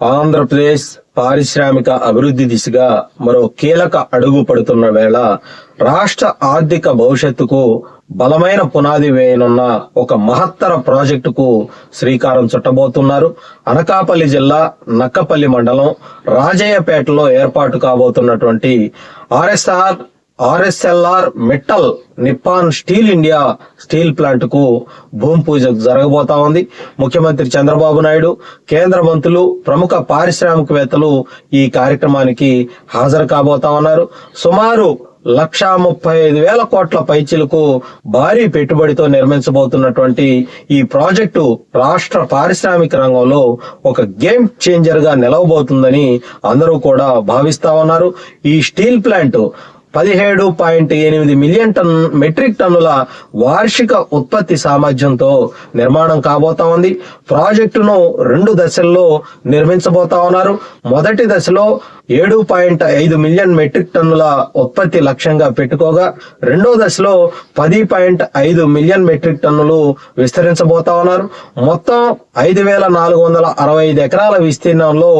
ఆంధ్రప్రదేశ్ పారిశ్రామిక అభివృద్ధి దిశగా మరో కీలక అడుగు పడుతున్న వేళ రాష్ట్ర ఆర్థిక భవిష్యత్తుకు బలమైన పునాది వేయనున్న ఒక మహత్తర ప్రాజెక్టుకు శ్రీకారం చుట్టబోతున్నారు. అనకాపల్లి జిల్లా నక్కపల్లి మండలం రాజయ్యపేటలో ఏర్పాటు కాబోతున్నటువంటి Arcelor Mittal Nippon steel India steel plant కు భూమి పూజ జరగబోతా ఉంది. ముఖ్యమంత్రి చంద్రబాబు నాయుడు, కేంద్ర మంత్రులు, ప్రముఖ పారిశ్రామికవేత్తలు ఈ కార్యక్రమానికి హాజరు కాబోతా ఉన్నారు. సుమారు 1,35,000 కోట్ల పైచిలకు భారీ పెట్టుబడితో నిర్మించబోతున్నటువంటి ఈ ప్రాజెక్టు రాష్ట్ర పారిశ్రామిక రంగంలో ఒక గేమ్ చేంజర్ గా నిలవబోతుందని అందరూ కూడా భావిస్తా ఉన్నారు. ఈ స్టీల్ ప్లాంట్ 17.8 మిలియన్ మెట్రిక్ టన్నుల వార్షిక ఉత్పత్తి సామర్థ్యంతో నిర్మాణం కాబోతా ఉంది. ప్రాజెక్టును 2 దశల్లో నిర్మించబోతా ఉన్నారు. మొదటి దశలో 7.5 మిలియన్ మెట్రిక్ టన్నుల ఉత్పత్తి లక్ష్యంగా పెట్టుకోగా, రెండో దశలో 10.5 మిలియన్ మెట్రిక్ టన్నులు విస్తరించబోతా ఉన్నారు. మొత్తం 5,465 ఎకరాల విస్తీర్ణంలో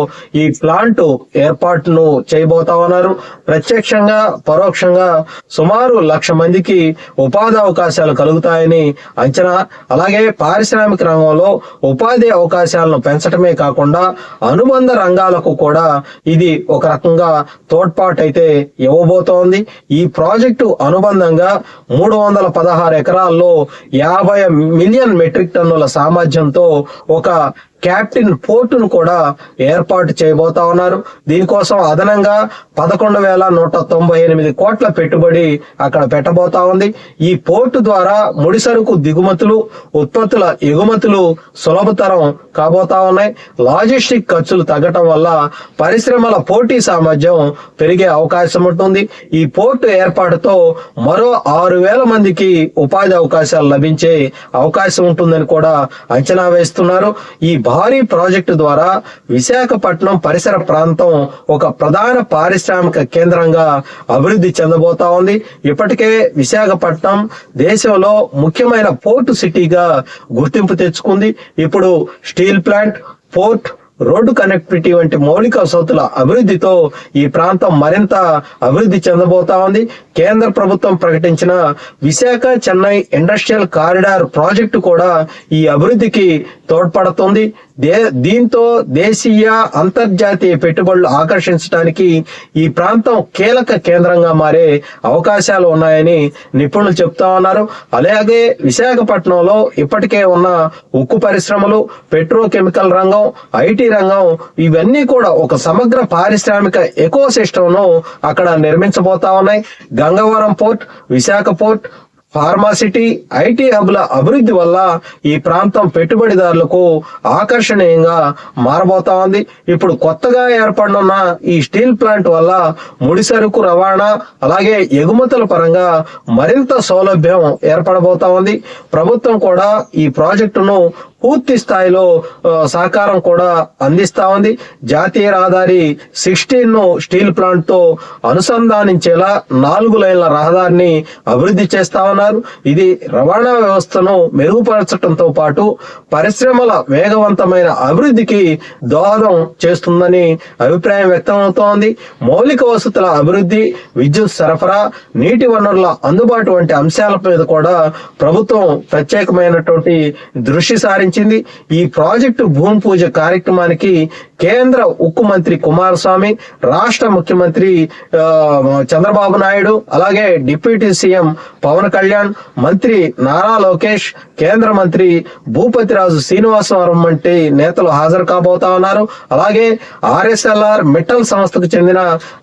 ఈ ప్లాంట్ ఏర్పాటును చేయబోతా ఉన్నారు. ప్రత్యక్షంగా పరోక్షంగా సుమారు 1,00,000 మందికి ఉపాధి అవకాశాలు కలుగుతాయని అంచనా. అలాగే పారిశ్రామిక రంగంలో ఉపాధి అవకాశాలను పెంచడమే కాకుండా అనుబంధ రంగాలకు కూడా ఇది ఒక రకంగా తోడ్పాటు అయితే ఇవ్వబోతోంది. ఈ ప్రాజెక్టు అనుబంధంగా 316 ఎకరాల్లో 50 మిలియన్ మెట్రిక్ టన్నుల సామర్థ్యంతో ఒక క్యాప్టిన్ పోర్టును కూడా ఏర్పాటు చేయబోతా ఉన్నారు. దీనికోసం అదనంగా 11,198 కోట్ల పెట్టుబడి అక్కడ పెట్టబోతా ఉంది. ఈ పోర్టు ద్వారా ముడిసరుకు దిగుమతులు, ఉత్పత్తుల ఎగుమతులు సులభతరం కాబోతా ఉన్నాయి. లాజిస్టిక్ ఖర్చులు తగ్గటం వల్ల పరిశ్రమల పోటీ సామర్థ్యం పెరిగే అవకాశం ఉంటుంది. ఈ పోర్టు ఏర్పాటుతో మరో 6,000 మందికి ఉపాధి అవకాశాలు లభించే అవకాశం ఉంటుందని కూడా అంచనా వేస్తున్నారు. ఈ భారీ ప్రాజెక్టు ద్వారా విశాఖపట్నం పరిసర ప్రాంతం ఒక ప్రధాన పారిశ్రామిక కేంద్రంగా అభివృద్ధి చెందబోతా ఉంది. ఇప్పటికే విశాఖపట్నం దేశంలో ముఖ్యమైన పోర్టు సిటీగా గుర్తింపు తెచ్చుకుంది. ఇప్పుడు steel plant, port, road connectivity వంటి మౌలిక వసతుల అభివృద్ధితో ఈ ప్రాంతం మరింత అభివృద్ధి చెందబోతా ఉంది. కేంద్ర ప్రభుత్వం ప్రకటించిన Visakha Chennai industrial corridor project కూడా ఈ అభివృద్ధికి తోడ్పడుతుంది. దీంతో దేశీయ అంతర్జాతీయ పెట్టుబడులు ఆకర్షించడానికి ఈ ప్రాంతం కీలక కేంద్రంగా మారే అవకాశాలు ఉన్నాయని నిపుణులు చెప్తా ఉన్నారు. అలాగే విశాఖపట్నంలో ఇప్పటికే ఉన్న ఉక్కు పరిశ్రమలు, పెట్రోకెమికల్ రంగం, ఐటీ రంగం ఇవన్నీ కూడా ఒక సమగ్ర పారిశ్రామిక ఎకో సిస్టమ్ ను అక్కడ నిర్మించబోతా ఉన్నాయి. Gangavaram port, Visakha port, pharma city, IT హబ్ల అభివృద్ధి వల్ల ఈ ప్రాంతం పెట్టుబడిదారులకు ఆకర్షణీయంగా మారబోతా ఉంది. ఇప్పుడు కొత్తగా ఏర్పడనున్న ఈ స్టీల్ ప్లాంట్ వల్ల ముడిసరుకు రవాణా అలాగే ఎగుమతుల పరంగా మరింత సౌలభ్యం ఏర్పడబోతా ఉంది. ప్రభుత్వం కూడా ఈ ప్రాజెక్టును పూర్తి స్థాయిలో సహకారం కూడా అందిస్తా ఉంది. జాతీయ రహదారి 16 ను స్టీల్ ప్లాంట్ తో అనుసంధానించేలా 4 లైన్ల రహదారిని అభివృద్ధి చేస్తా ఉన్నారు. ఇది రవాణా వ్యవస్థను మెరుగుపరచడంతో పాటు పరిశ్రమల వేగవంతమైన అభివృద్ధికి దోహదం చేస్తుందని అభిప్రాయం వ్యక్తమవుతోంది. మౌలిక వసతుల అభివృద్ధి, విద్యుత్ సరఫరా, నీటి వనరుల అందుబాటు వంటి అంశాల మీద కూడా ప్రభుత్వం ప్రత్యేకమైనటువంటి దృష్టి సారించింది. ఈ ప్రాజెక్టు భూమి పూజ కార్యక్రమానికి కేంద్ర ఉక్కు మంత్రి కుమారస్వామి, రాష్ట్ర ముఖ్యమంత్రి చంద్రబాబు నాయుడు, అలాగే డిప్యూటీ సీఎం పవన్ కళ్యాణ్, మంత్రి నారా లోకేష్, కేంద్ర మంత్రి భూపతిరాజు శ్రీనివాసవరం వంటి నేతలు హాజరు కాబోతా ఉన్నారు. అలాగే ఆర్ఎస్ఎల్ఆర్ మెటల్ సంస్థకు చెందిన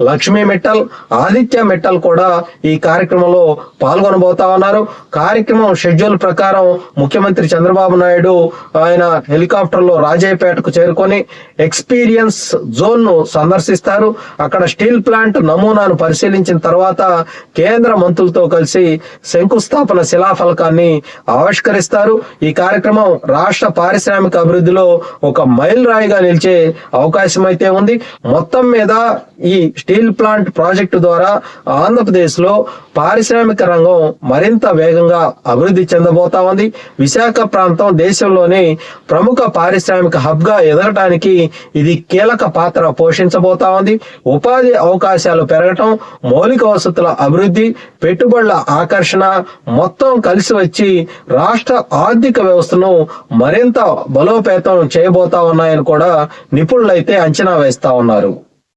లక్ష్మీ మెటల్, ఆదిత్య మెటల్ కూడా ఈ కార్యక్రమంలో పాల్గొనబోతా ఉన్నారు. కార్యక్రమం షెడ్యూల్ ప్రకారం ముఖ్యమంత్రి చంద్రబాబు నాయుడు ఆయన హెలికాప్టర్ లో రాజయ్యపేటకు చేరుకొని ఎక్స్పీరియన్స్ జోన్ ను సందర్శిస్తారు. అక్కడ స్టీల్ ప్లాంట్ నమూనాను పరిశీలించిన తర్వాత కేంద్ర మంత్రులతో కలిసి శంకుస్థాపన శిలాఫలకాన్ని ఆవిష్కరిస్తారు. ఈ కార్యక్రమం రాష్ట్ర పారిశ్రామిక అభివృద్ధిలో ఒక మైల్ రాయిగా నిలిచే అవకాశం అయితే ఉంది. మొత్తం మీద ఈ స్టీల్ ప్లాంట్ ప్రాజెక్టు ద్వారా ఆంధ్రప్రదేశ్ లో పారిశ్రామిక రంగం మరింత వేగంగా అభివృద్ధి చెందబోతా ఉంది. విశాఖ ప్రాంతం దేశంలో దేశంలోనే ప్రముఖ పారిశ్రామిక హబ్ గా ఎదగటానికి ఇది కీలక పాత్ర పోషించబోతా ఉంది. ఉపాధి అవకాశాలు పెరగటం, మౌలిక వసతుల అభివృద్ధి, పెట్టుబడుల ఆకర్షణ మొత్తం కలిసి వచ్చి రాష్ట్ర ఆర్థిక వ్యవస్థను మరింత బలోపేతం చేయబోతా ఉన్నాయని కూడా నిపుణులైతే అంచనా వేస్తా ఉన్నారు.